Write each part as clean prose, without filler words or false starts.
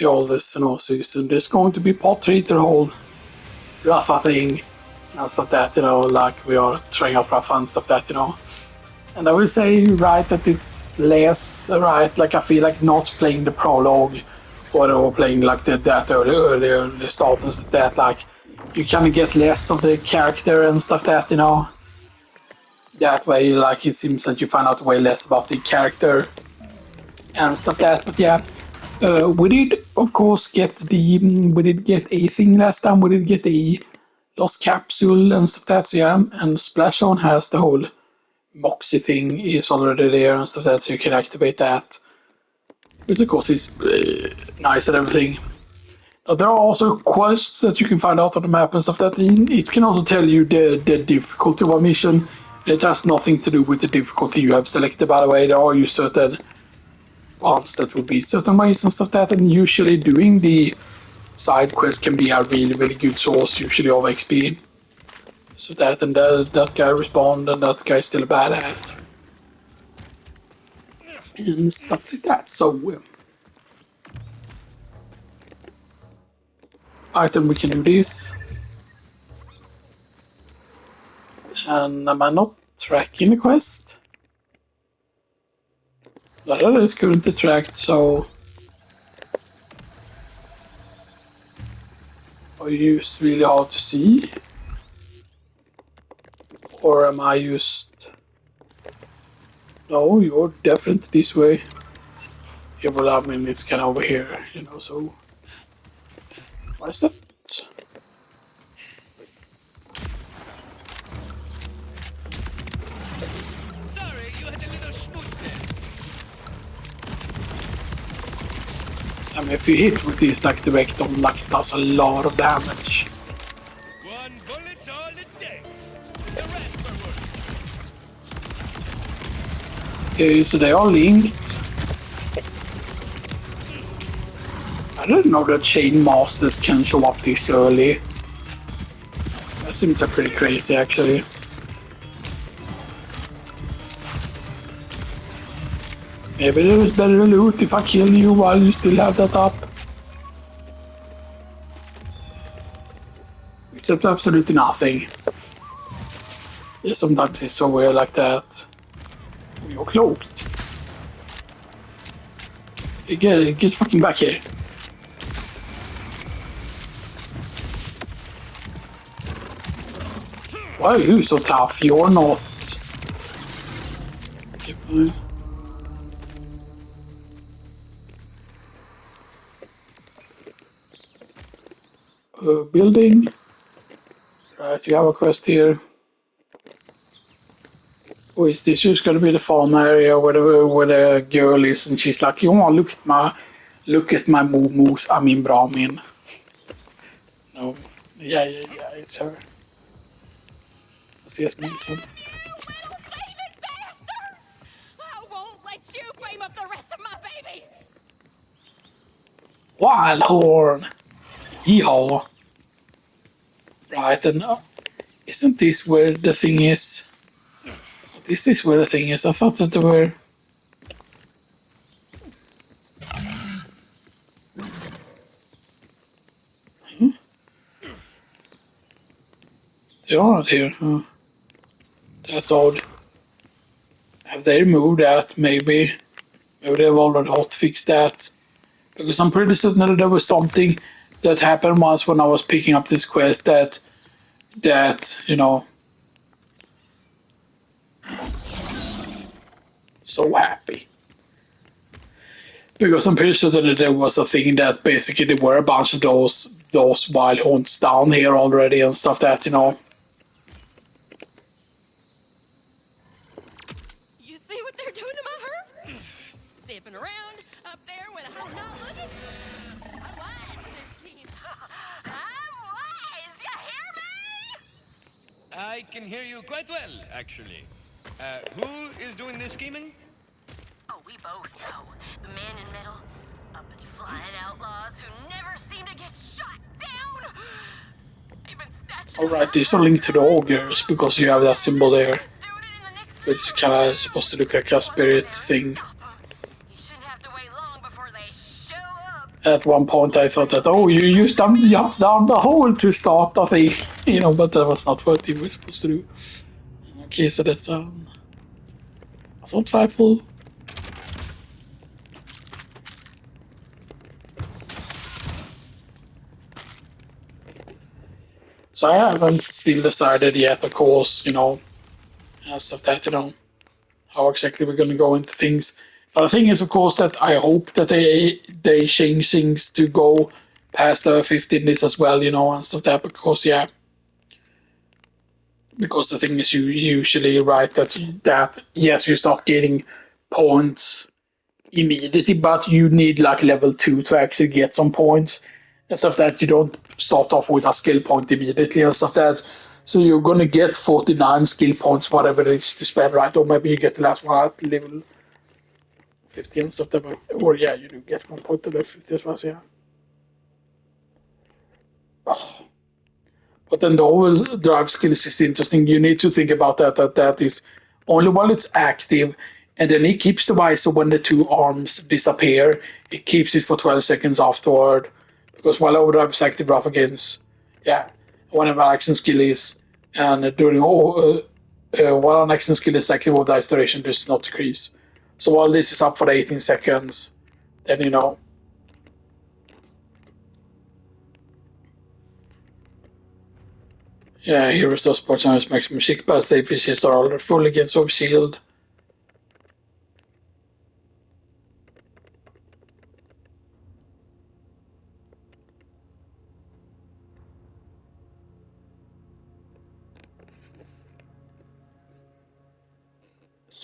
all this season. There's going to be part 3 to the whole Rafa thing and stuff that, like we are trying out Rafa and stuff that, And I will say, right, that it's less, right, like I feel like not playing the prologue or playing like that early start and stuff that, like, you kind of get less of the character and stuff that, That way, like, it seems that you find out way less about the character and stuff that, but yeah. We did, of course, we did get a thing last time. We did get a lost capsule and stuff that, so yeah. And Splash On has the whole Moxie thing is already there and stuff that, so you can activate that. Which, of course, is nice and everything. There are also quests that you can find out on the map and stuff that. It can also tell you the difficulty of a mission. It has nothing to do with the difficulty you have selected, by the way. There are certain ones that will be certain ways and stuff that, and usually doing the side quest can be a really, really good source, usually of XP. So that, and that guy respond, and that guy's still a badass. And stuff like that. So, item, we can do this. And am I not tracking the quest? That is currently tracked, so are you really hard to see? Or am I just... No, you're definitely this way. Yeah, but I mean, it's kind of over here, so... What is that? Sorry, you had a little schmutz there. I mean, if you hit with this like direct on, like, it does a lot of damage. One bullet's all it takes. The rest are worth. Okay, so they are linked. I didn't know that Chain Masters can show up this early. That seems pretty crazy, actually. Maybe there is better loot if I kill you while you still have that up. Except absolutely nothing. Yeah, sometimes it's so weird like that. You're cloaked. Get fucking back here. Why are you so tough? You're not. Okay, fine. Building. Right, you have a quest here. Or is this just gonna be the farm area where the girl is and she's like, look at my moo-moos, I mean Brahmin. No. Yeah, it's her. That's Yasmin. You little thieving bastards! I won't let you frame up the rest of my babies! Wild horn! Yeehaw! Right, and isn't this where the thing is? This is where the thing is. I thought that there were... They aren't here, huh? That's odd. Have they removed that? Maybe. Maybe they've already hotfixed that. Because I'm pretty certain that there was something that happened once when I was picking up this quest that so happy. Because I'm pretty certain that there was a thing that basically there were a bunch of those wild haunts down here already and stuff that, You see what they're doing to my herb? Zipping around up there when I'm not looking? I'm wise to their schemes. I'm wise, you hear me? I can hear you quite well, actually. Who is doing this scheming? Oh, we both know. The man in metal. Uppity flying outlaws who never seem to get shot down. They've been snatching. alright, there's a link to the ogres because you have that symbol there. It's kind of supposed to look like a spirit thing. You shouldn't have to wait long before they show up. At one point, I thought that, oh, you used them jump down the hole to start the thing, but that was not what you were supposed to do. Okay, so that's assault rifle. So I haven't still decided yet, of course, as of that, how exactly we're going to go into things. But the thing is, of course, that I hope that they change things to go past the 15 days as well, and stuff that, because yeah, because the thing is, you usually right that yes, you start getting points immediately, but you need like level 2 to actually get some points and stuff that you don't start off with a skill point immediately and stuff that. So you're gonna get 49 skill points, whatever it is to spend, right? Or maybe you get the last one at level 15 and stuff that, or yeah, you do get 1 point to level 50 as well, so yeah. Oh. But then the overdrive skill is interesting. You need to think about that is only while it's active, and then it keeps the visor when the two arms disappear. It keeps it for 12 seconds afterward. Because while overdrive is active, rough against, yeah, whenever action skill is, and during while an action skill is active, overdrive duration does not decrease. So while this is up for the 18 seconds, then yeah, heroes does sports and maximum music, but the efficiencies are all full against over shield.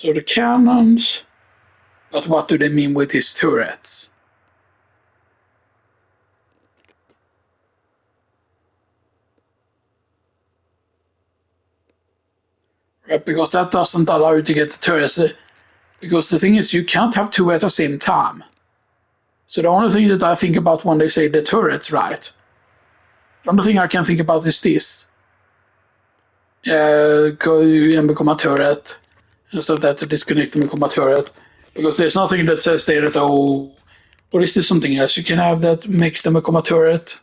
So the cannons, but what do they mean with these turrets? Right, because that doesn't allow you to get the turrets. Because the thing is, you can't have two at the same time. So the only thing that I think about when they say the turrets, right? The only thing I can think about is this. Go and become a turret. Instead of that, to disconnect and become a turret. Because there's nothing that says there that, oh, or is there something else you can have that makes them become a turret?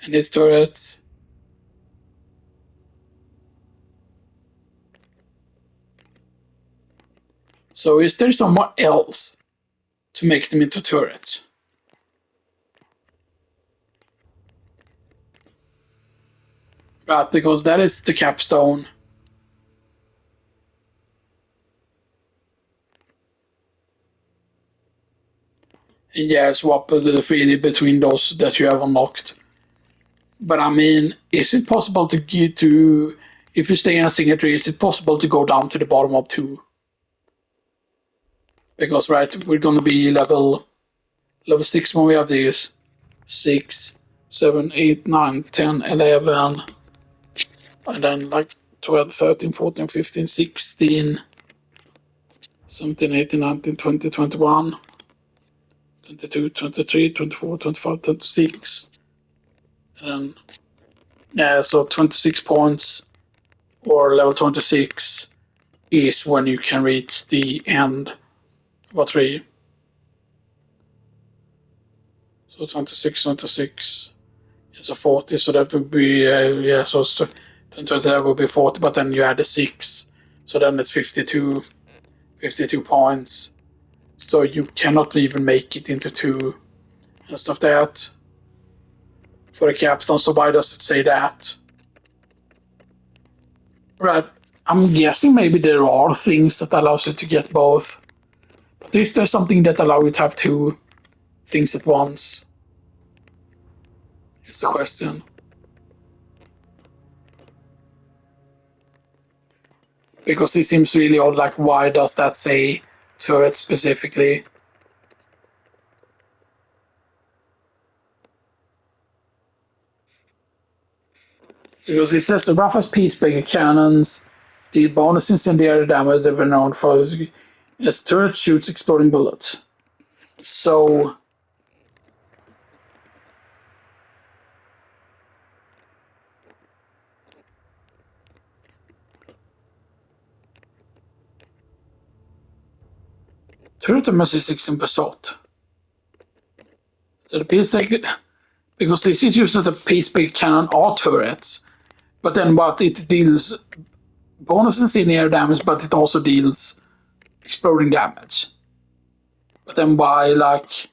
And these turrets. So is there someone else to make them into turrets? Right, because that is the capstone. And yeah, swap the freely between those that you have unlocked. But I mean, is it possible to get to, if you stay in a single tree, is it possible to go down to the bottom of 2? Because right, we're gonna be level 6 when we have these. 6, 7, 8, 9, 10, 11, and then like 12, 13, 14, 15, 16, 17, 18, 19, 20, 21, 22, 23, 24, 25, 26. And yeah, so 26 points or level 26 is when you can reach the end of a tree. So 26, 26 is a 40, so that would be, yeah, so 20, that would be 40, but then you add a 6. So then it's 52, 52 points. So you cannot even make it into 2 and stuff like that for the capstone. So why does it say that? Right. I'm guessing maybe there are things that allows you to get both. But is there something that allows you to have 2 things at once? Is the question. Because it seems really odd, like why does that say turret specifically? Because it says the Rafa's peacemaker cannons, the bonus incendiary damage they've been known for as turret shoots exploding bullets. So Turret is 16%. So the peacemaker, because this is used as a peacemaker cannon or turrets, but then what it deals bonuses in air damage, but it also deals exploding damage. But then why, like,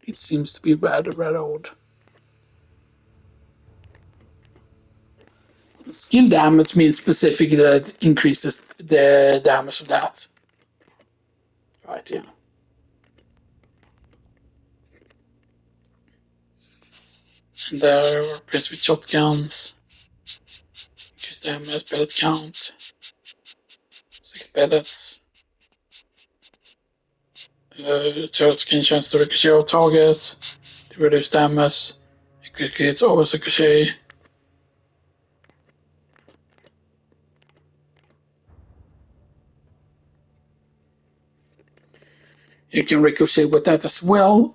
it seems to be rather odd. Skill damage means specifically that it increases the damage of that. Right, yeah. And there are prints with shotguns. Increase damage, pellet count. 6 pellets. Turrets can chance to ricochet off target. To reduce damage. It creates always ricochet. You can ricochet with that as well.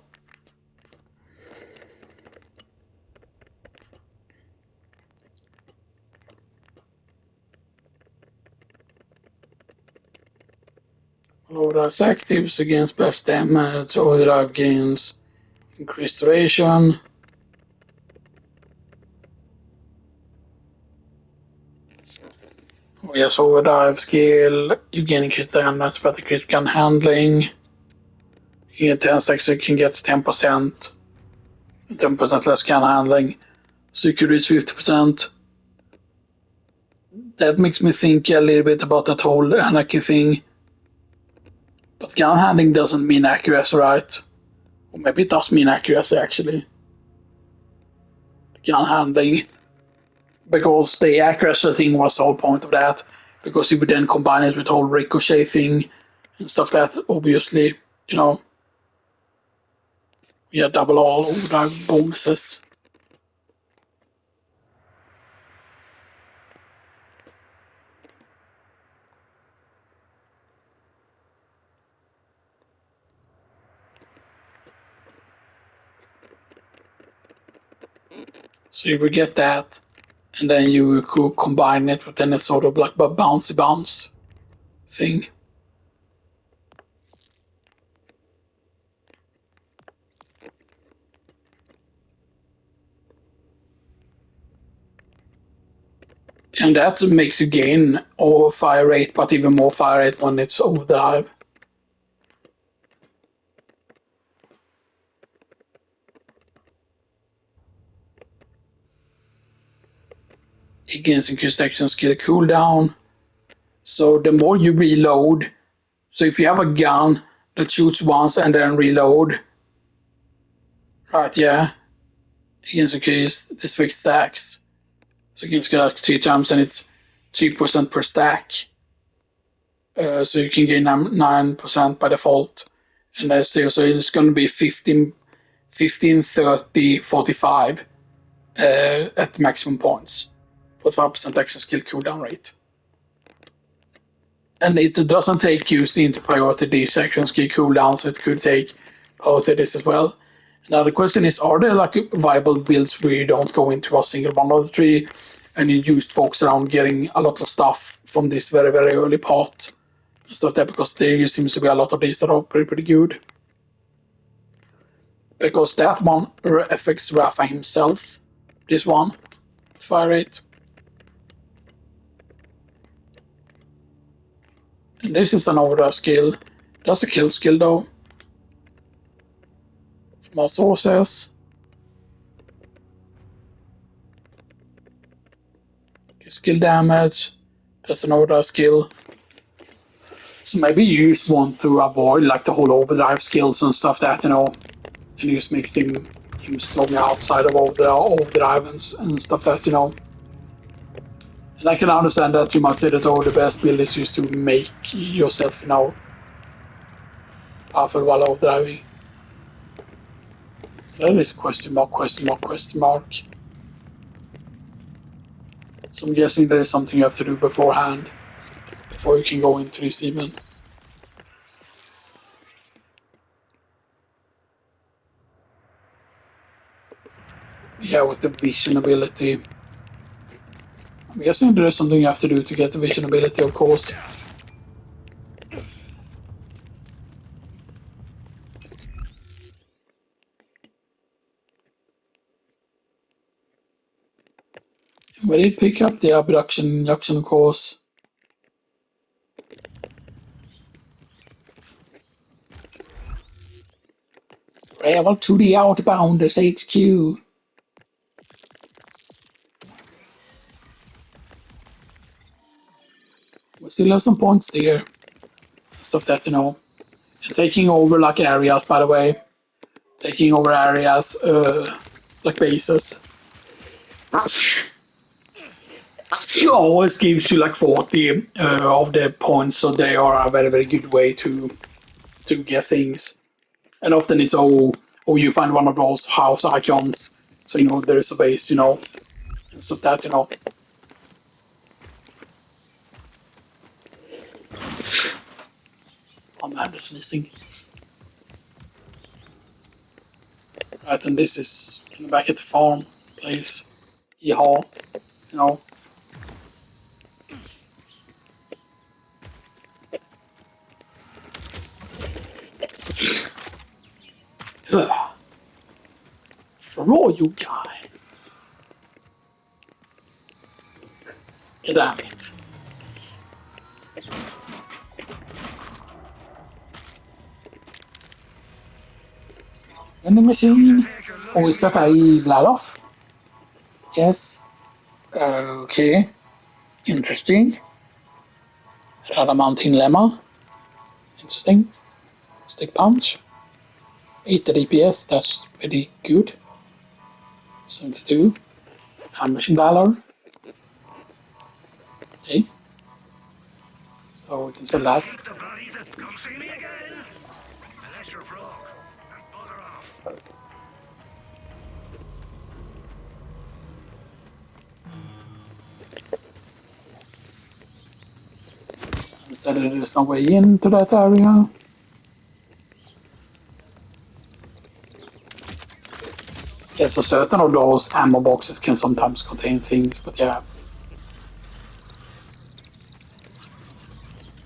Overdrive's actives against blast damage. Overdrive gains increased duration. Yes, overdrive skill. You gain increased damage, but increased gun handling. You get 10 stacks, so you can get 10%. 10% less gun handling. So you could reach 50%. That makes me think a little bit about that whole anarchy thing. But gun handling doesn't mean accuracy, right? Or maybe it does mean accuracy, actually. Gun handling. Because the accuracy thing was the whole point of that. Because you would then combine it with the whole ricochet thing and stuff that, obviously, you know, yeah, double all overdrive bonuses. So you would get that, and then you could combine it with any sort of like a bouncy bounce thing. And that makes you gain over fire rate, but even more fire rate when it's overdrive. It gains increased action skill cooldown. So the more you reload, so if you have a gun that shoots once and then reload, right, yeah, it gains increased this fixed stacks. So it gains like 3 times and it's 3% per stack. So you can gain 9% by default. And so it's going to be 15, 30, 45 at maximum points. 45% action skill cooldown rate. And it doesn't take use into priority these action skill cooldown, so it could take priority this as well. Now the question is, are there like viable builds where you don't go into a single one of the three and you just focus around getting a lot of stuff from this very, very early part and stuff there, because there seems to be a lot of these that are pretty good. Because that one affects Rafa himself. This one, fire rate. And this is an overdrive skill. That's a kill skill though. From our sources. Skill damage. That's an overdrive skill. So maybe you just want to avoid like the whole overdrive skills and stuff that, you know, and you just makes him slowly outside of overdrive and stuff that, you know. And I can understand that you might say that, oh, the best build is just to make yourself, you know, powerful while overdriving. That is question mark, question mark, question mark. So I'm guessing there is something you have to do beforehand, before you can go into this even. Yeah, with the vision ability. I'm guessing there is something you have to do to get the vision ability, of course. We did pick up the abduction induction, of course. Travel to the Outbounders HQ. We still have some points there. Stuff that, you know. And taking over, like, areas, by the way. Taking over areas, like bases. It always gives you like 40 of the points, so they are a very, very good way to get things. And often it's you find one of those house icons, so you know there is a base, you know, and stuff that, you know. Oh man, the sneezing. Right, and this is back at the farm place. Yeehaw, you know. Throw you guy. Damn it. Vending machine. Oh, is that a Vlaloff? Yes. Okay. Interesting. Mountain lemma. Interesting. Stick punch. 80 DPS, that's pretty good. 72. Machine Valor. Okay. So we can sell that. Come see me again? Unless you're broke. Bugger off. Instead there's no way into that area. Yeah, so certain of those ammo boxes can sometimes contain things, but yeah.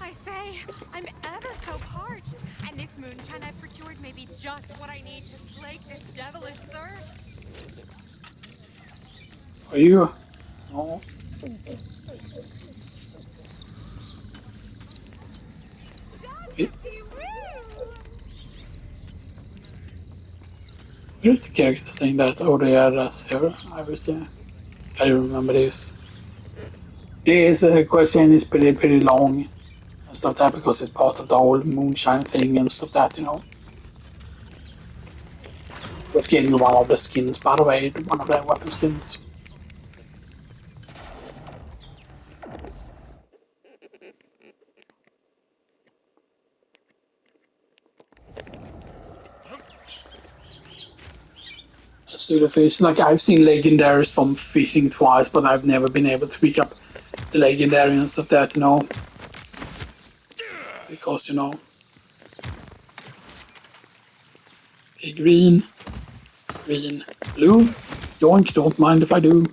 I say, I'm ever so parched, and this moonshine I've procured may be just what I need to slake this devilish thirst. Are you? No. Where's the character saying that? Oh, yeah, that's here. I was I remember this. This question is pretty long and stuff that because it's part of the whole moonshine thing and stuff that, you know. Let's give you one of the skins, by the way, one of the weapon skins. Let's do the fish. Like, I've seen legendaries from fishing twice, but I've never been able to pick up the legendary and stuff that, you know. Because, you know. Okay, green, blue. Yoink, don't mind if I do.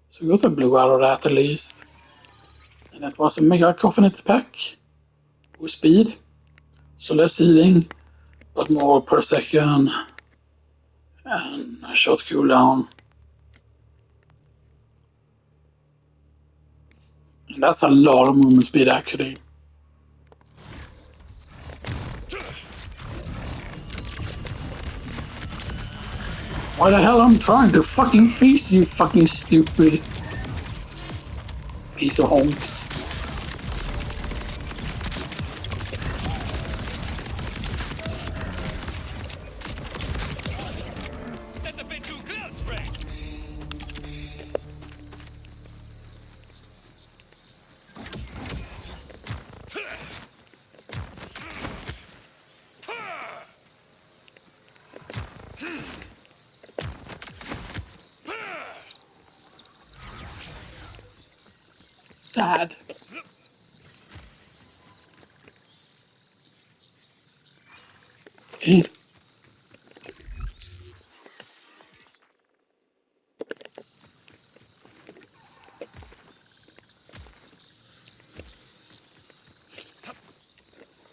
So we got a blue out of that at least. And that was a mega covenant pack. With speed. So less healing, but more per second. And a short cooldown. And that's a lot of movement speed actually. Why the hell I'm trying to fucking feast, you fucking stupid piece of honks. That's a bit too close, Frank. Sad. Okay.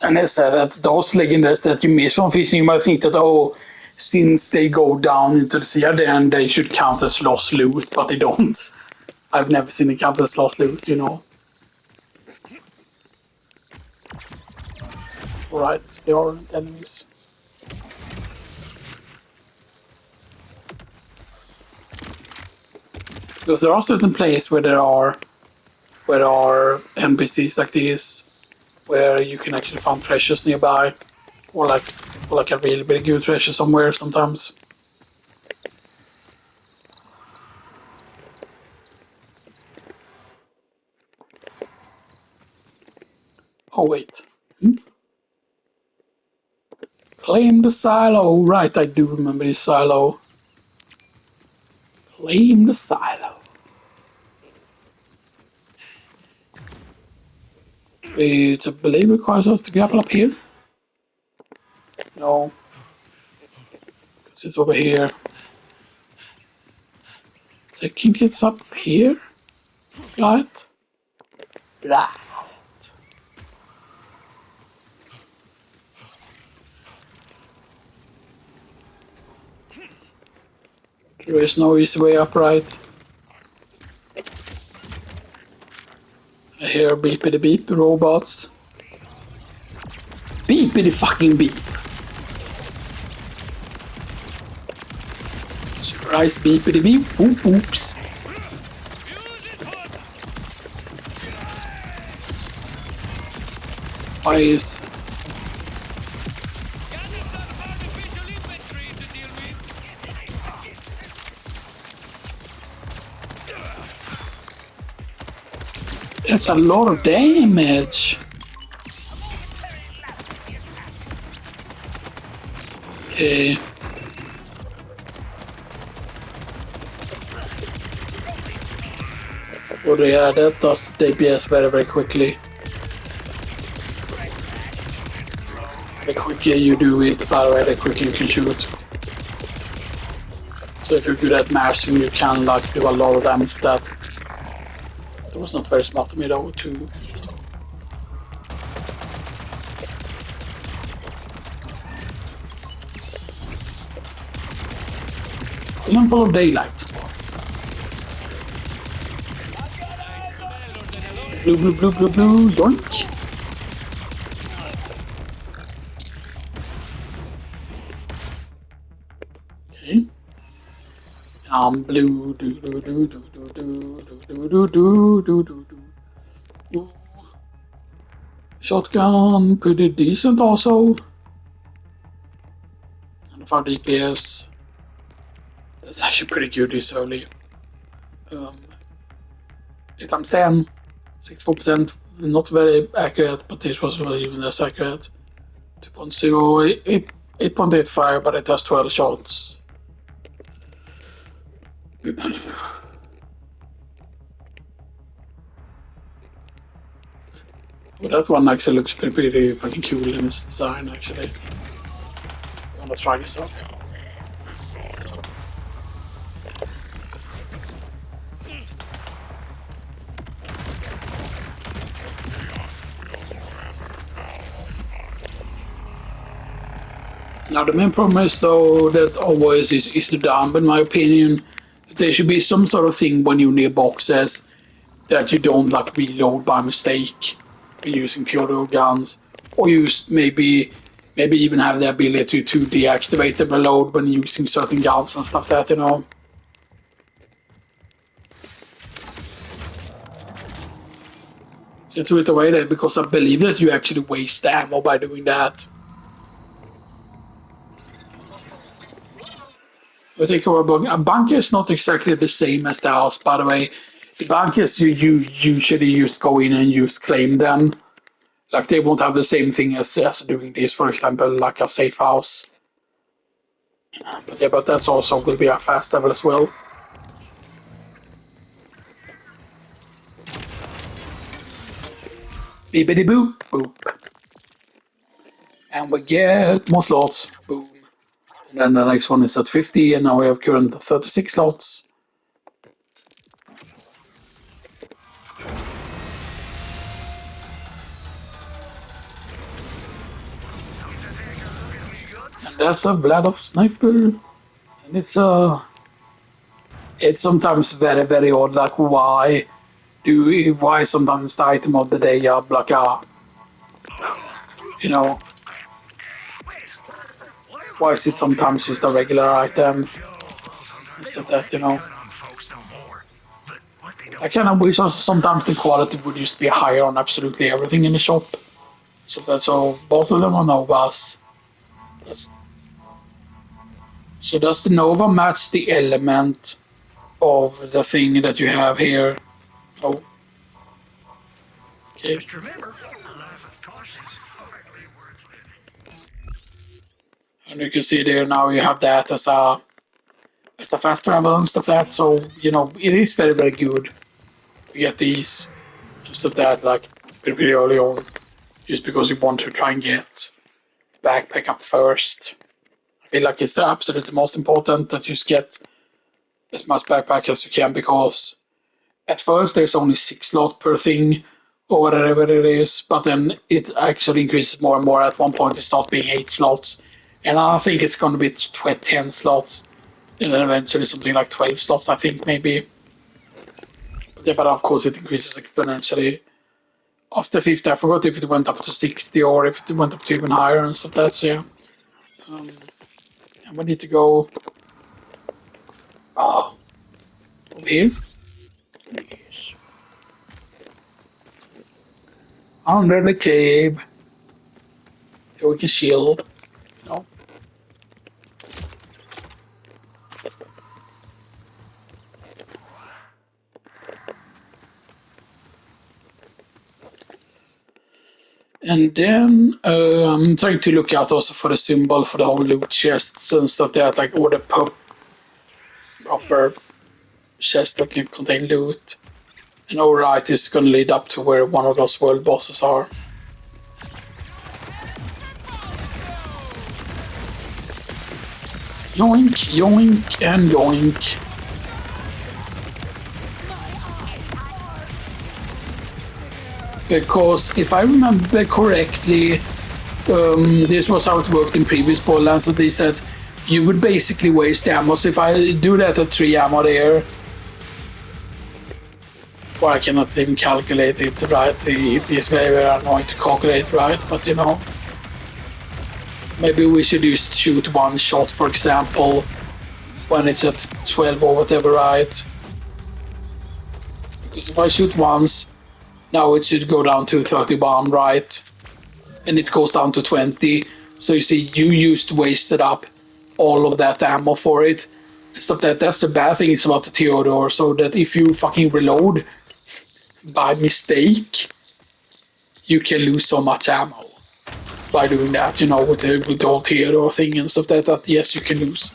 And they said that those legendaries that you miss from fishing, you might think that, oh, since they go down into the sea, then they should count as lost loot, but they don't. I've never seen it count as lost loot, you know. Alright, they aren't enemies. Because there are certain places where there are NPCs like this, where you can actually find treasures nearby, or like a really, really good treasure somewhere sometimes. Oh wait. Claim the silo. Right, I do remember this silo. Claim the silo. It, I believe, requires us to grapple up here. No. Because it's over here. So I think it's up here. Right? Right. There is no easy way up, right? I hear beepity beep robots. Beepity fucking beep. Surprise beepity beep. Boop oops. Why is that's a lot of damage. Okay. Oh yeah, that does DPS very, very quickly. The quicker you do it, by the way, the quicker you can shoot. So if you're good at mashing, you can like do a lot of damage with that. That was not very smart of me though, to... Island full of daylight. Blue, blue, blue, blue, blue, yoink. Okay. Blue, do, do, do, do, do, do, do, do, do, do, do, do. Shotgun, pretty decent also. And 5 DPS. That's actually pretty good this early. 8 times 10, 64%, not very accurate, but this was not even less accurate. 2.0, 8.85, but it has 12 shots. Well, that one actually looks pretty fucking cool in its design, actually. I wanna try this out. Now the main problem is though that always is the dump, in my opinion. There should be some sort of thing when you near boxes that you don't like reload by mistake using pure guns, or use maybe even have the ability to deactivate the reload when using certain guns and stuff like that, you know. So I threw it away there because I believe that you actually waste ammo by doing that. I think a bunker is not exactly the same as the house, by the way. The bunkers you usually just go in and just claim them. Like they won't have the same thing as doing this, for example, like a safe house. But yeah, but that's also will be a fast level as well. Beepity boop boop. And we get more slots. Boom. And then the next one is at 50, and now we have current 36 slots. That's a blade of sniper, and it's sometimes very very odd. Like why sometimes the item of the day have like a you know why is it sometimes just a regular item instead of that I kind of wish also sometimes the quality would just be higher on absolutely everything in the shop. So both of them are Novas. That's, so does the Nova match the element of the thing that you have here? Oh, okay. Just remember, a life of caution's hardly worth living. And you can see there now you have that as a fast travel and stuff like that. So it is very very good to get these and stuff like that like pretty early on, just because you want to try and get backpack up first. I feel like it's the absolutely most important that you just get as much backpack as you can, because at first there's only 6 slots per thing or whatever it is, but then it actually increases more and more. At one point it starts being 8 slots, and I think it's going to be 10 slots, and then eventually something like 12 slots, I think maybe. Yeah, but of course it increases exponentially. After 50, I forgot if it went up to 60 or if it went up to even higher and stuff like that. So yeah, and we need to go over here. Yes. Under the cave. So we can shield. You know. And then I'm trying to look out also for the symbol for the whole loot chests and stuff like that, like all the proper chests that can contain loot. And alright is going to lead up to where one of those world bosses are. Yoink, yoink, and yoink. Because if I remember correctly, this was how it worked in previous Borderlands, at least, that you would basically waste ammo. So if I do that at 3 ammo there, well, I cannot even calculate it right. It is very, very annoying to calculate right, but maybe we should just shoot one shot, for example, when it's at 12 or whatever, right? Because if I shoot once, now it should go down to 31, right? And it goes down to 20. So you see, you used wasted up all of that ammo for it. And stuff that's the bad thing is about the Theodore, so that if you fucking reload by mistake, you can lose so much ammo by doing that, with the whole Theodore thing and stuff that yes, you can lose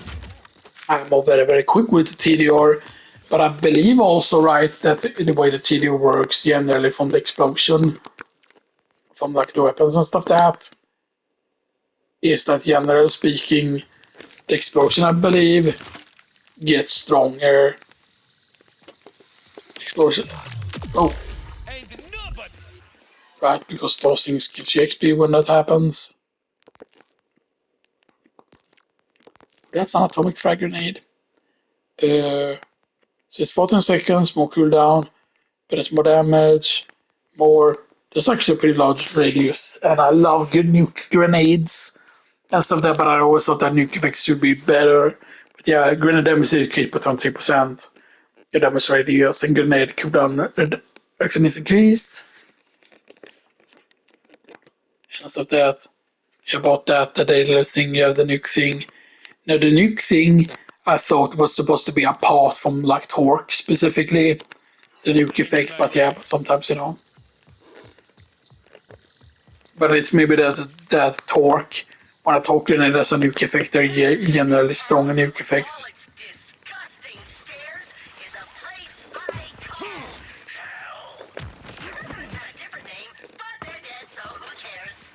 ammo very, very quick with the TDR. But I believe also, right, that the way the TDR works generally from the explosion, from like the weapons and stuff is that generally speaking, the explosion, I believe, gets stronger. Explosion. Oh, Ain't nobody. right, because those things gives you XP when that happens. That's an atomic frag grenade. So it's 14 seconds, more cooldown, but it's more damage, more. There's actually a pretty large radius, and I love good nuke grenades and stuff like that, but I always thought that nuke effects should be better. But yeah, grenade damage is keep it on 3%. Your damage radius and grenade cooldown actually is increased. And stuff like that. About that, the daily thing, you have the nuke thing. Now, the nuke thing I thought was supposed to be apart from like torque specifically, the nuke effect, but yeah, but sometimes But it's maybe that torque. When I talk in it as a nuke effect, they're generally stronger nuke effects. All its disgusting stairs is a place I call hell. Residents had a different name, but they're dead, so who cares?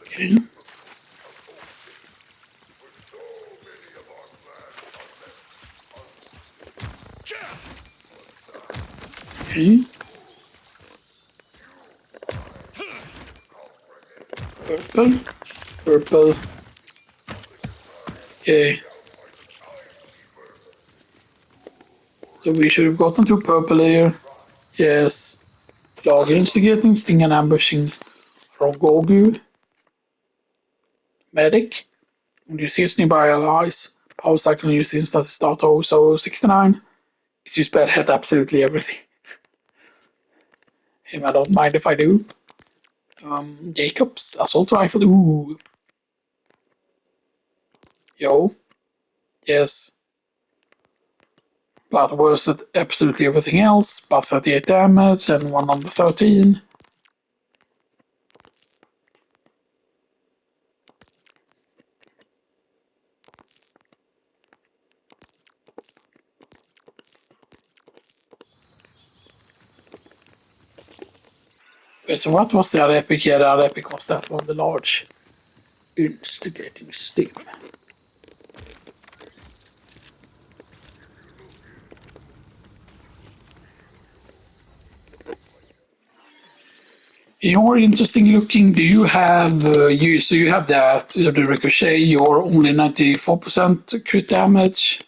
Okay. Okay. purple. Purple. Okay. So we should have gotten to purple here. Yes. Lager instigating, sting and ambushing Rogogu. Medic. When you see nearby allies, power cycle used instant start also 69. It's used bad at absolutely everything. Him, I don't mind if I do. Jacobs, assault rifle, ooh. Yo. Yes. But worse at absolutely everything else. But 38 damage and one on the 13. Wait, so what was the other epic? Yeah, the other epic was that one, the large. Instigating sting. You're interesting looking. Do you have so you have that the ricochet? You're only 94% crit damage.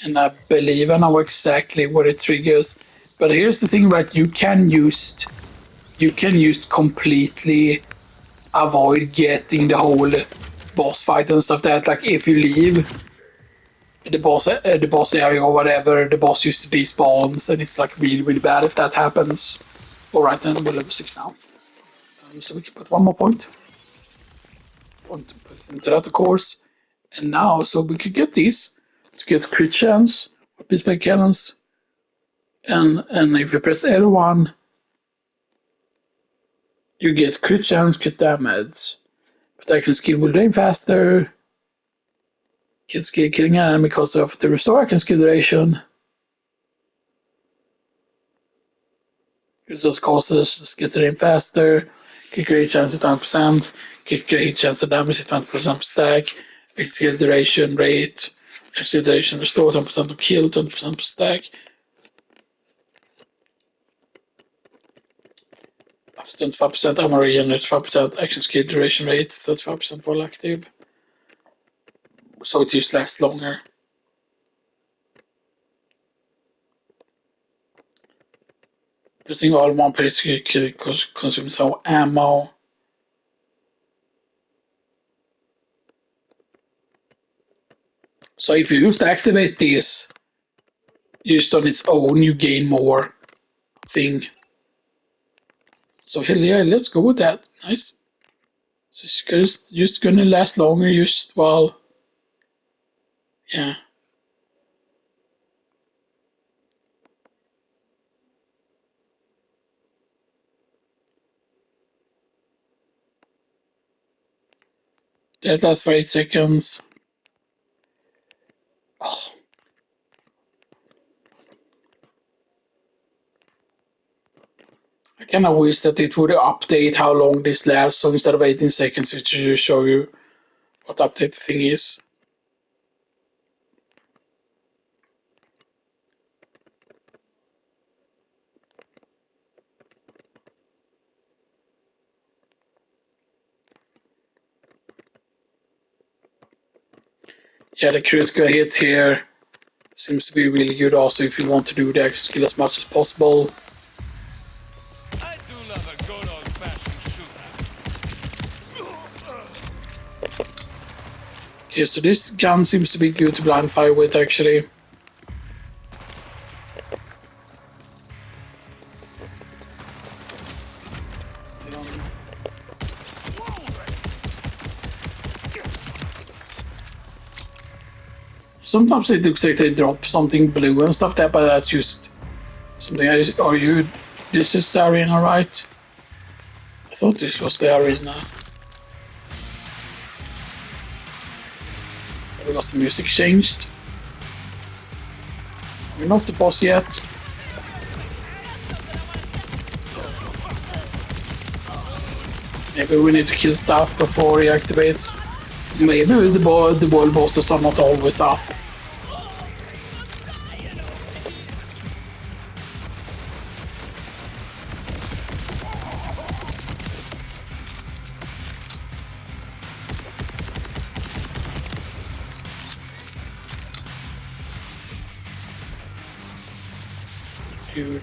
And I believe I know exactly what it triggers. But here's the thing, right? You can use completely avoid getting the whole boss fight and stuff. That like if you leave the boss area or whatever, the boss used to despawns, and it's like really bad if that happens. All right, then we're level 6 now, so we can put one more point. Want to put into that, of course, and now so we could get these to get crit chance or peacemaker cannons, and if you press L1, you get crit chance, crit damage, protection skill will drain faster. Get skill killing an enemy because of the restore action skill duration. Those causes get drain faster. Kick rate chance at 20%. Kick rate chance of damage at 20% per stack. Skill duration rate. Skill duration restore 10% of kill, 20% per stack. Up to 25% ammo regenerate, 5% action skill duration rate, 35% while active. So it just lasts longer. Using all one place consumes some ammo. So if you just activate this just on its own, you gain more thing. So hell yeah, let's go with that. Nice. So it's just gonna last longer, just while, yeah. That lasts for 8 seconds. Oh. I kinda wish that it would update how long this lasts, so instead of 18 seconds, it should just show you what update the thing is. Yeah, the critical hit here seems to be really good also if you want to do the extra skill as much as possible. I do love a good old-fashioned shooter. Okay, so this gun seems to be good to blind fire with actually. Sometimes it looks like they drop something blue and stuff there, but that's just something else. This is the arena, right? I thought this was the arena. Because the music changed. We're not the boss yet. Maybe we need to kill stuff before he activates. Maybe the world bosses are not always up. Do.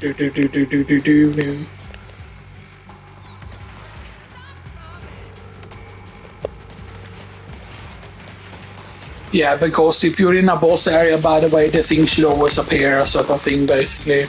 Yeah, because if you're in a boss area, by the way, the thing should always appear, a certain thing, basically.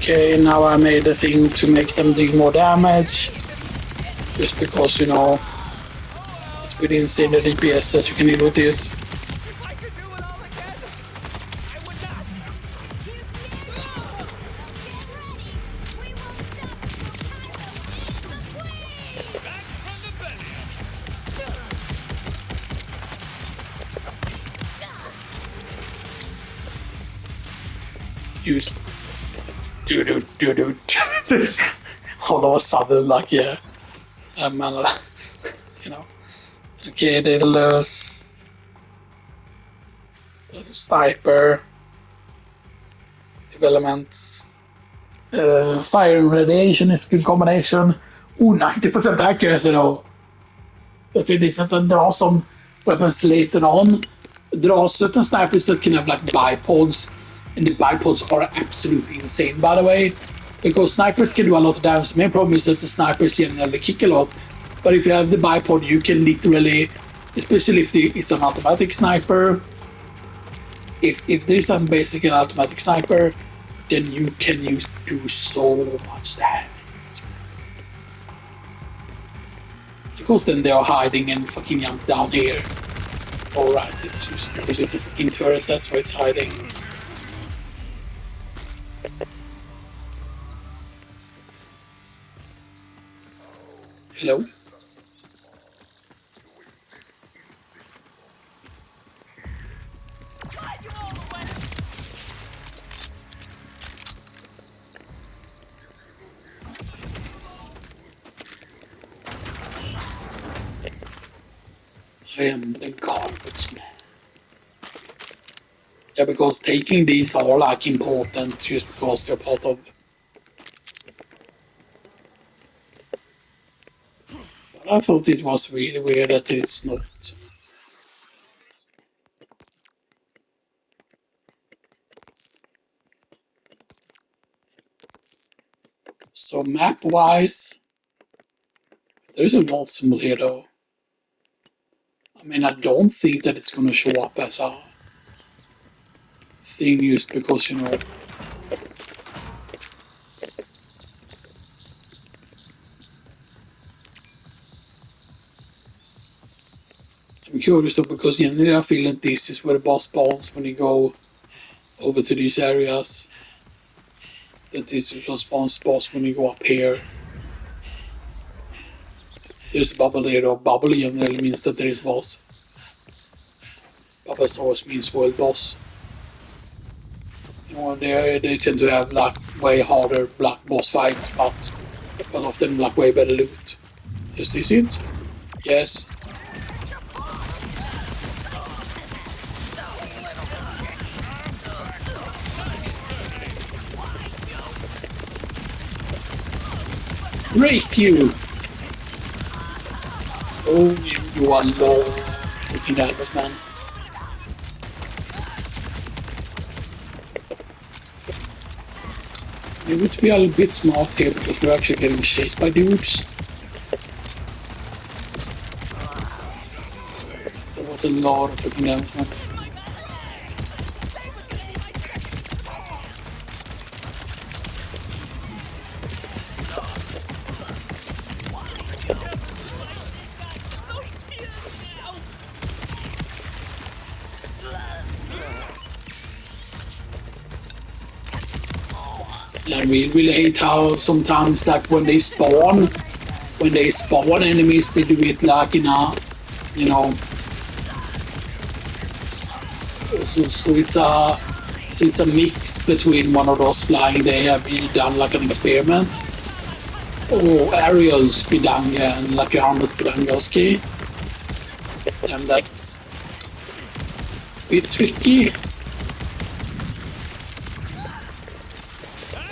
Okay, now I made a thing to make them do more damage. Just because, you know, it's pretty insane the DPS that you can deal with this. If I could do it all again, I would not. Back from the belly. Use do. All of a sudden, like, yeah. Man, you know. Okay, there's a sniper. Developments. Fire and radiation is a good combination. 90% accuracy though. But it isn't that there are some weapons later on. There are certain snipers that can have like bipods, and the bipods are absolutely insane, by the way. Because snipers can do a lot of damage. The main problem is that the snipers generally kick a lot. But if you have the bipod, you can literally, especially if it's an automatic sniper, if there's some basic and automatic sniper, then you can do so much damage. Because then they are hiding and fucking jump down here. Alright, it's just because it's a fucking turret, that's why it's hiding. Hello? I am the garbage man. Yeah, because taking these are like important just because they're part of. But I thought it was really weird that it's not. So map wise, there's a vault symbol here though. I mean, I don't think that it's gonna show up as a thing just because, you know. I'm curious though because generally I feel that this is where the boss spawns when you go over to these areas. That this is what spawns boss when you go up here. There's a bubble there though. Bubble generally means that there is boss. Bubble always means world boss. You know, they tend to have like way harder black boss fights, but often like way better loot. Is this it? Yes. Rape you! Oh, you are low. Freaking Albert, man. Maybe to be a little bit smart here because we're actually getting chased by dudes. There was a lot of freaking damage, man. I really hate how sometimes like when they spawn enemies, they do it like in a, you know, so it's a mix between one of those flying they have done like an experiment. Oh, Ariel Spidanga and Lapiana Spidangoski. And that's a bit tricky.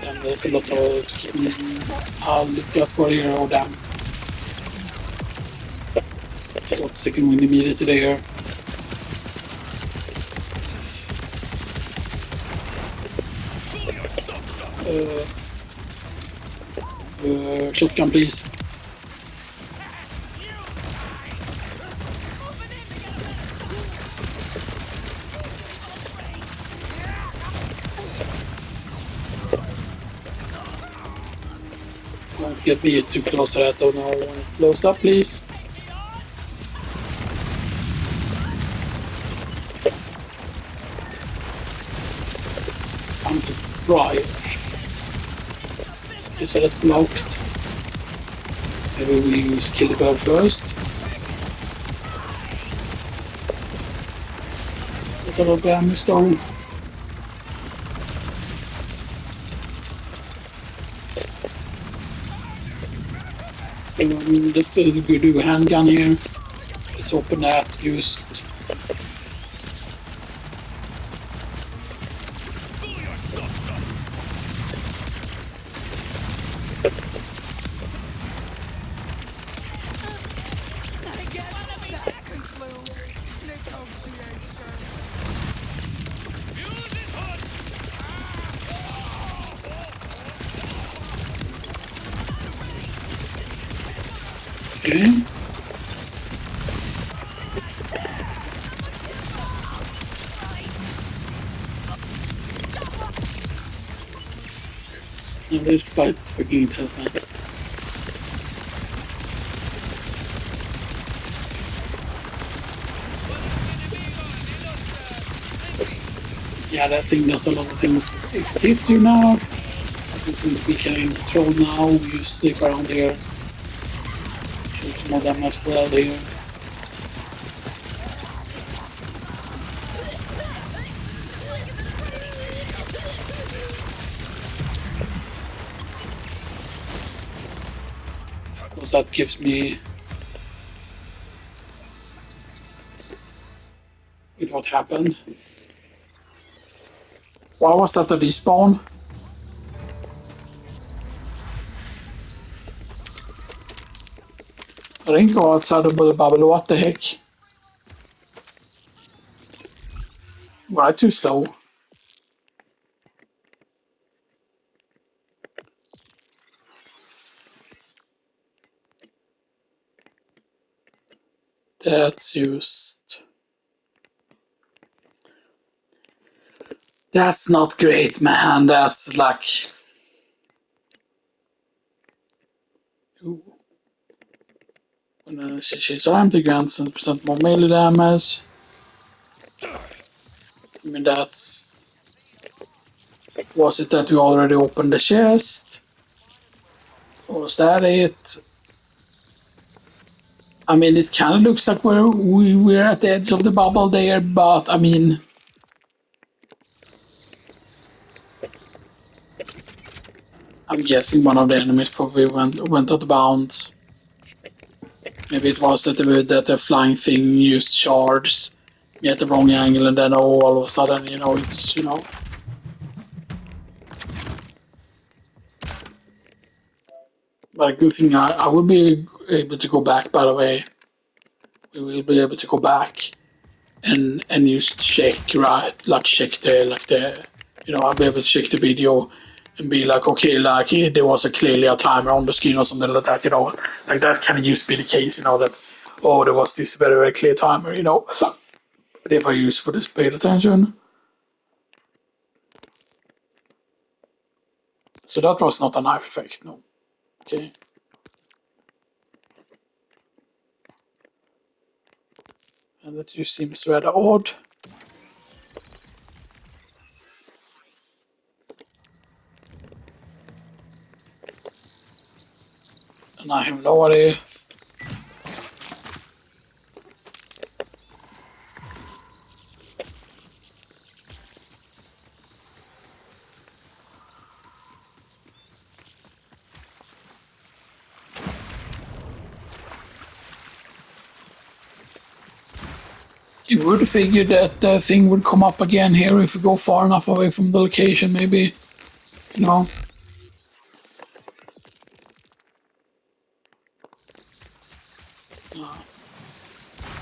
And there's a lot of I'll look out for here. Oh damn. What second wind immediately there. Shotgun please. Don't get me too close to that though. No, close up please. Time to fry. Okay, so that's blocked. Maybe we use kill the bird first. There's a lot of damage stone. Let's do a handgun here. Let's open that. Just okay. And this fight is fucking intense, man. Yeah, that thing does a lot of things. It hits you now. I think we can control now. We use safe around here. Shoot some of them as well here. Because that gives me... Wait, what happened? Why was that a respawn? I didn't go outside of the bubble. What the heck? Were I too slow? That's used. That's not great, man. That's like... Ooh. When she's armed, the grants 100% more melee damage. I mean, that's... Was it that we already opened the chest? Or was that it? I mean, it kind of looks like we're at the edge of the bubble there, but I mean... I'm guessing one of the enemies probably went out of bounds. Maybe it was that the flying thing used shards at the wrong angle, and then all of a sudden, it's, But a good thing, I will be able to go back, by the way. We will be able to go back and just check, right? Like, check I'll be able to check the video and be like, okay, like, there was clearly a timer on the screen or something like that, Like, that can used to be the case, that, oh, there was this very, very clear timer, But if I use for this paid attention. So that was not a knife effect, no. Okay. And that just seems rather odd. And I have no idea. You would figure that the thing would come up again here if you go far enough away from the location, maybe. You know.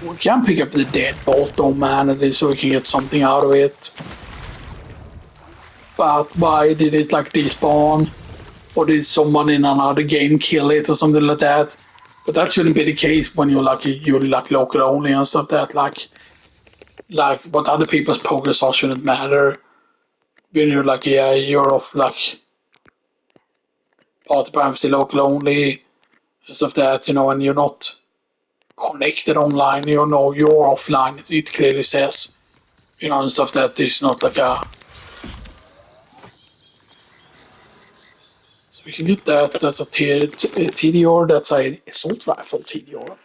We can pick up the deadbolt though manually so we can get something out of it. But why did it like despawn? Or did someone in another game kill it or something like that? But that shouldn't be the case when you're like local only and stuff that like what other people's progress are shouldn't matter. When you're like, yeah, you're off like party privacy local only and stuff that, and you're not connected online, you're offline. It clearly says, and stuff that is not like a. So we can get that. That's a TDR. That's a assault rifle TDR.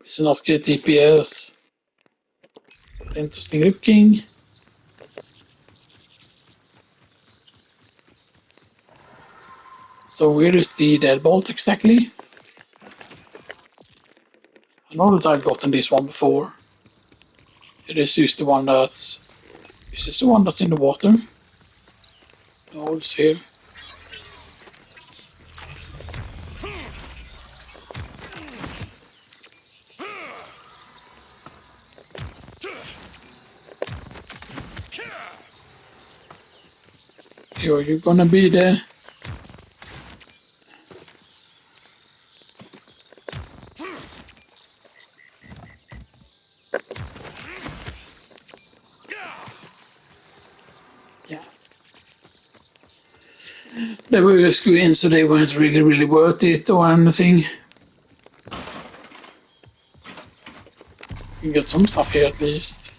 It's not good DPS. Interesting looking. So where is the deadbolt exactly? I know that I've gotten this one before. It is just the one that's. Is this the one that's in the water? No, it's here. You're gonna be there. Yeah. They were just green, so they weren't really worth it or anything. You can get some stuff here at least.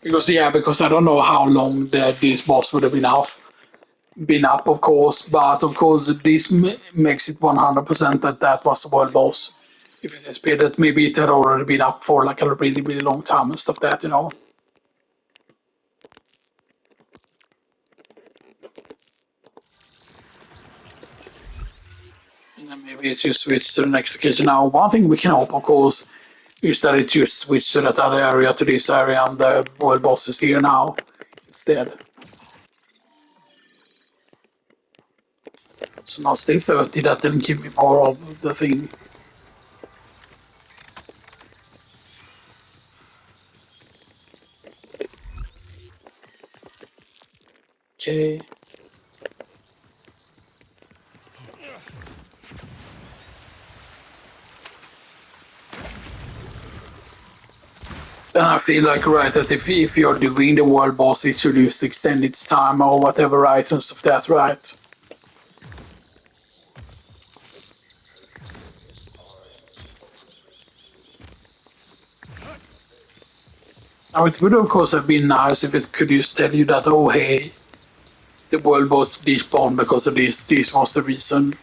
Because I don't know how long this boss would have been up, of course, but of course this makes it 100% that was the world boss. If it is been that maybe it had already been up for like a really long time and stuff that. And then maybe it's just switched to the next location. Now, one thing we can hope, of course, is that it just switched to that other area to this area and the world boss is here now instead. So now stay 30, that didn't give me more of the thing. Okay. Then I feel like, right, that if you're doing the world boss, it should just extend its time or whatever, right, and stuff that, right? Now, it would, of course, have been nice if it could just tell you that, oh, hey, the world boss despawned because of this. This was the reason.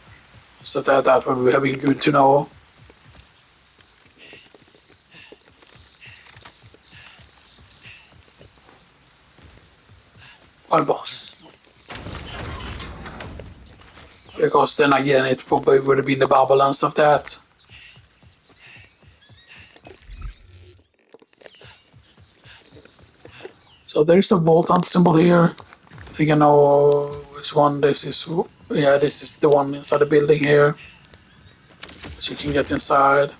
So that would have been good to know. World boss. Because then again, it probably would have been the bubble and stuff that. So there's a vault hunt symbol here. I think I know which one this is. Yeah, this is the one inside the building here. So you can get inside.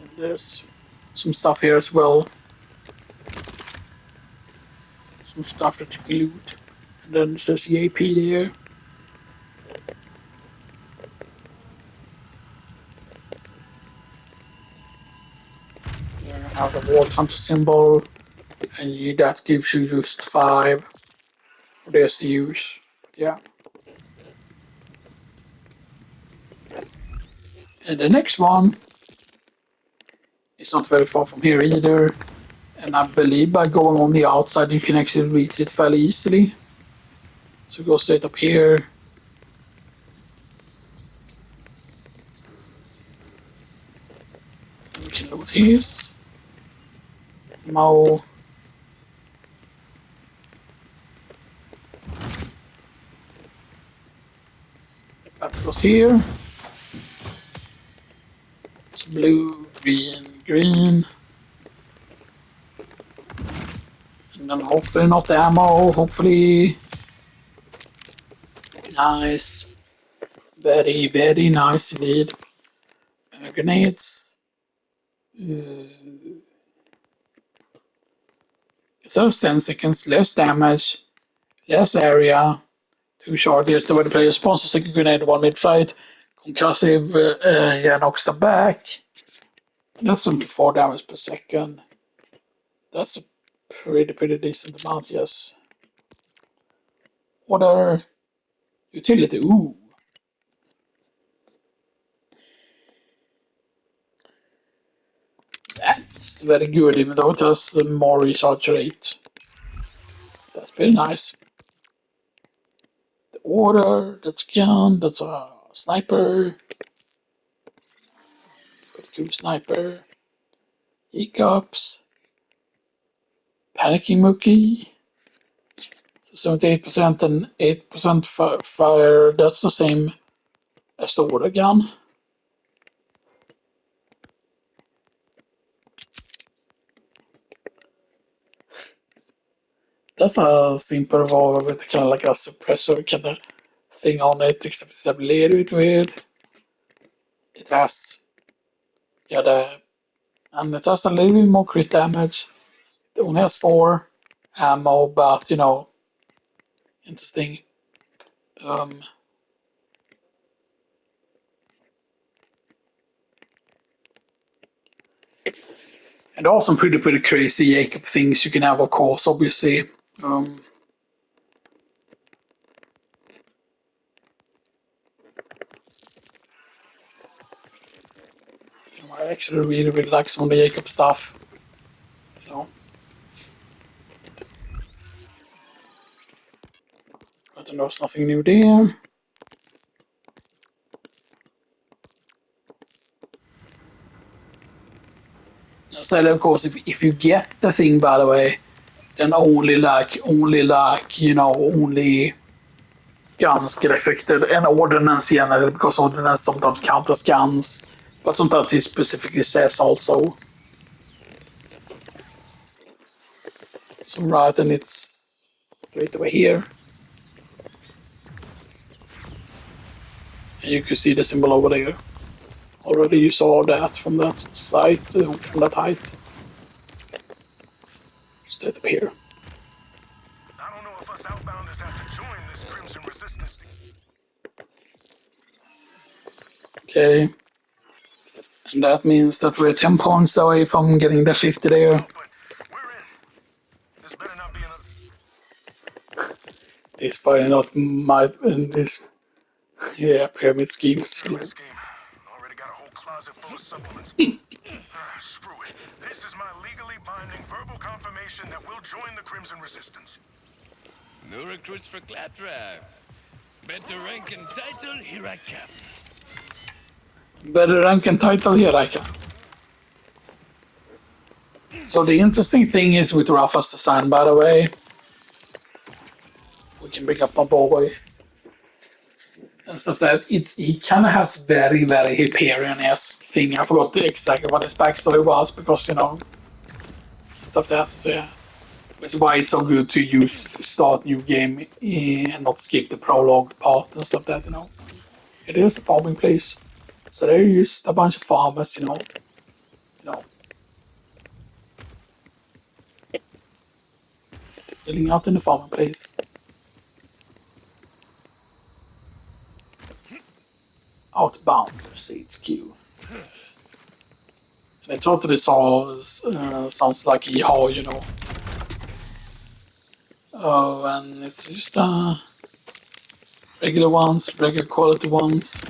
And there's some stuff here as well. Some stuff that you can loot. And then it says EAP there. Have the vault hunter symbol, and that gives you just 5. There's the use. Yeah. And the next one is not very far from here either. And I believe by going on the outside you can actually reach it fairly easily. So go straight up here. can load his. Ammo. That goes here. It's blue, green, green. And then hopefully not the ammo, hopefully. Nice. Very, very nice indeed. Grenades. So 10 seconds, less damage, less area. 2 charges, the way the player spawns a second grenade, 1 mid-flight. Concussive, yeah, knocks them back. That's only 4 damage per second. That's a pretty decent amount, yes. Order. Utility, ooh. That's very good, even though it has more recharge rate. That's pretty nice. The order, that's a gun, that's a sniper. Pretty cool sniper. Hiccups. Panicking Mookie. So 78% and 8% fire, that's the same as the order gun. That's a simple revolver with kind of like a suppressor kind of thing on it, except it's a little bit weird. It has, yeah, and it has a little bit more crit damage. It only has 4 ammo, but you know, interesting. And also pretty crazy Jacob things you can have, of course, obviously. I actually really like some of the Jacob stuff. You know. But there's nothing new there. So of course, if you get the thing, by the way, then only guns get affected, and ordnance generally, because ordnance sometimes count as guns, but sometimes it specifically says also. So right, and it's right over here. And you can see the symbol over there. Already you saw that from that site, from that height. Straight up here. I don't know if us outbounders have to join this Crimson Resistance team. Okay. And that means that we're 10 points away from getting the 50 there. But we're in. This better not be another. It's probably not my this pyramid schemes. This game already got a whole closet full of supplements. Screw it. This is my legally binding verbal confirmation that we'll join the Crimson Resistance. No recruits for Claptrap. Better rank and title, here I come. Better rank and title, here I come. So the interesting thing is with Rafa's design, by the way, we can bring up my boy and stuff that he kind of has very Hyperion-esque thing. I forgot exactly what his backstory was, because you know, stuff that's which is why it's so good to use to start new game and not skip the prologue part and stuff that, you know. It is a farming place, so there is a bunch of farmers, you know, living out in the farming place. Outbound HQ. And I totally sounds like EHA, you know. Oh, and it's just regular ones, regular quality ones.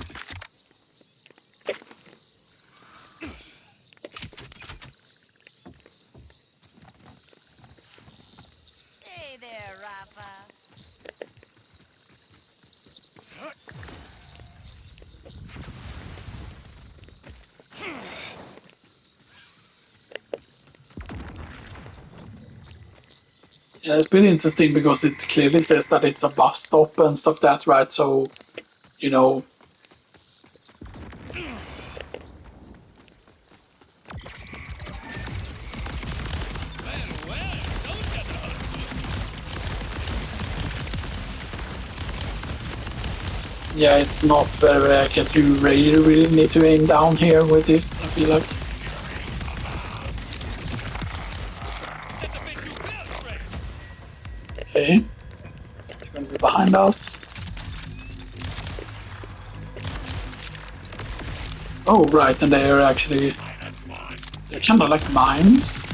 Hey there, Rafa. Yeah, it's been interesting because it clearly says that it's a bus stop and stuff that, right? So, you know, Well, don't get the hurt. yeah, it's not very accurate. You really need to aim down here with this, I feel like. That's a bit too close, Ray. Okay. They're gonna be behind us. Oh, right, and they're actually... They're kind of like mines.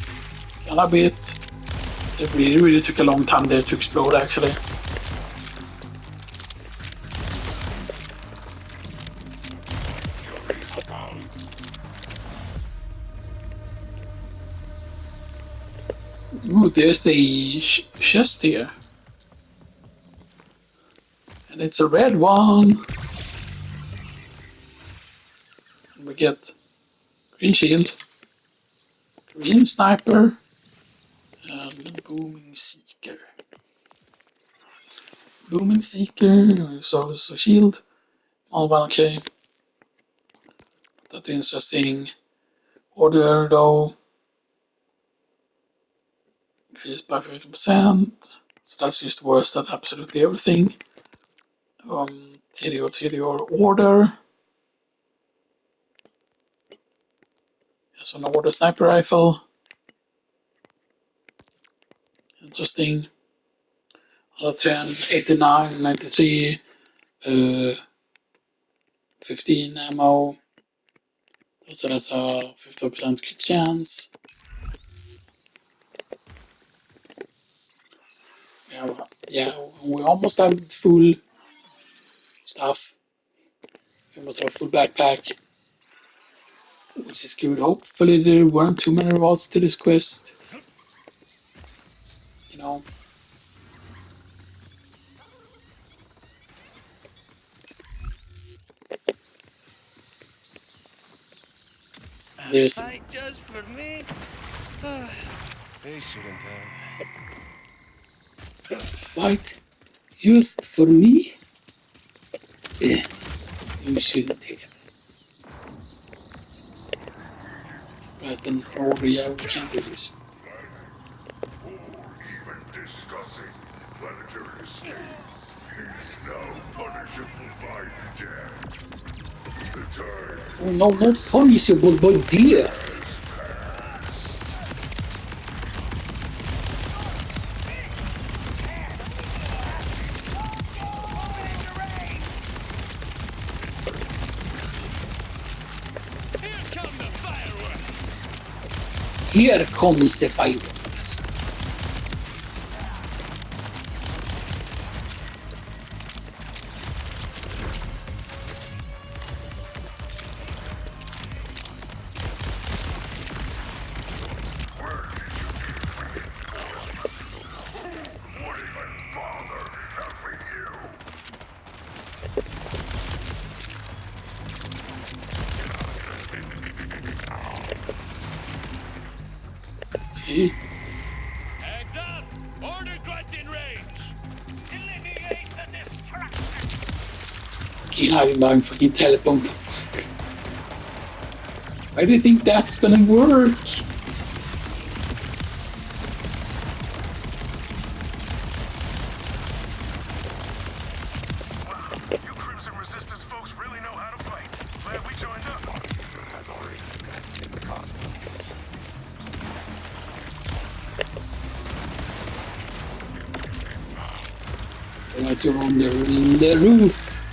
Kind of a bit. It really took a long time there to explode, actually. Ooh, there's a chest here. And it's a red one. And we get green shield, green sniper, and booming seeker. Booming seeker, so shield, all one okay. That's interesting. Order though, increased by 50%. So that's just worse than absolutely everything. TDO order. Yes, an order sniper rifle. Interesting. 10, 89, 93, 15 ammo. So that's a 50% crit chance. Yeah, we almost have full stuff. We almost have a full backpack, which is good. Hopefully there weren't too many rewards to this quest. You know. There's Fight just for me? They shouldn't have. fight just for me. You shouldn't have. Right then, over, yeah, we can do this. Even discussing planetary escape, he's now punishable by death. The time Oh no, not punishable by death. Here come the fireworks. Here comes the fireworks. wouldn't even bother helping you. Okay. Heads up! Order quest in range! Eliminate the destruction! Keep having my fucking telepump. Why do you think that's gonna work? Wow, you Crimson Resistance folks really know how to fight. Glad we joined up. Right, you're on the roof.